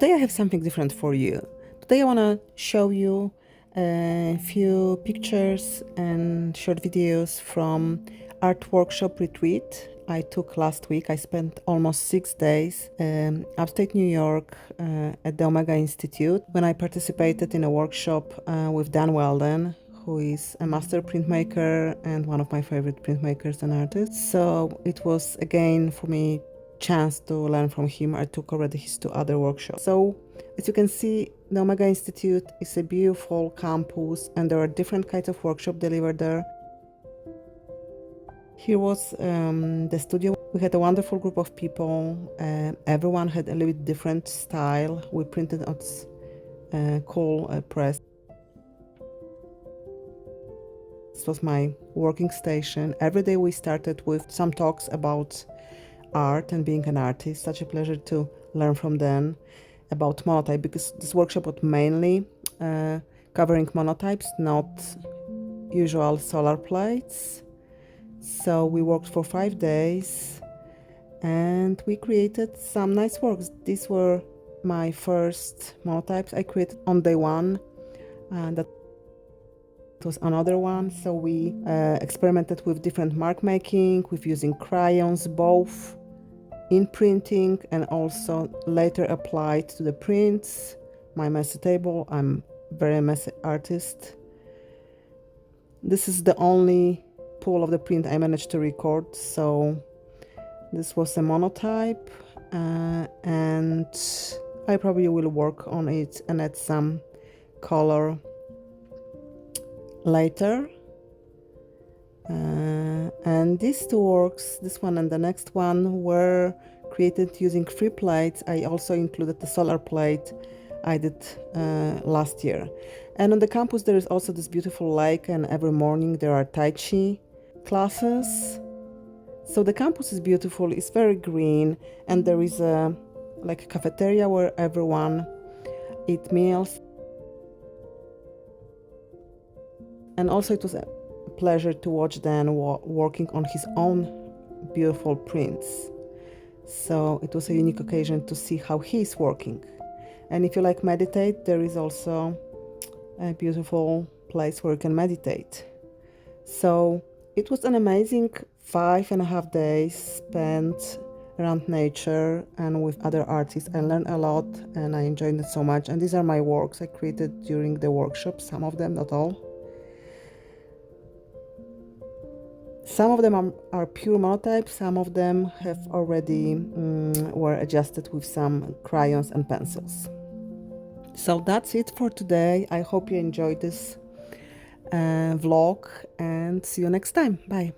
Today I have something different for you. Today I want to show you a few pictures and short videos from art workshop retreat I took last week. I spent almost 6 days upstate New York at the Omega Institute when I participated in a workshop with Dan Weldon, who is a master printmaker and one of my favorite printmakers and artists. So it was again for me chance to learn from him. I took already his 2 other workshops. So as you can see, the Omega Institute is a beautiful campus and there are different kinds of workshops delivered there. Here was the studio. We had a wonderful group of people. Everyone had a little bit different style. We printed on coal press. This was my working station. Every day we started with some talks about art and being an artist. Such a pleasure to learn from them about monotype, because this workshop was mainly covering monotypes, not usual solar plates. So we worked for 5 days and we created some nice works. These were my first monotypes I created on day 1, and that was another one. So we experimented with different mark making, with using crayons, both in printing and also later applied to the prints. My messy table, I'm very messy artist. This is the only pool of the print I managed to record. So this was a monotype and I probably will work on it and add some color later. And these 2 works, this one and the next one, were created using 3 plates. I also included the solar plate I did last year. And on the campus there is also this beautiful lake, and every morning there are Tai Chi classes. So the campus is beautiful, it's very green, and there is a cafeteria where everyone eat meals. And also it was a pleasure to watch Dan working on his own beautiful prints. So it was a unique occasion to see how he's working. And if you like meditate, there is also a beautiful place where you can meditate. So it was an amazing 5.5 days spent around nature and with other artists. I learned a lot and I enjoyed it so much. And these are my works I created during the workshop, some of them, not all. Some of them are pure monotypes, some of them have already were adjusted with some crayons and pencils. So that's it for today. I hope you enjoyed this vlog and see you next time. Bye.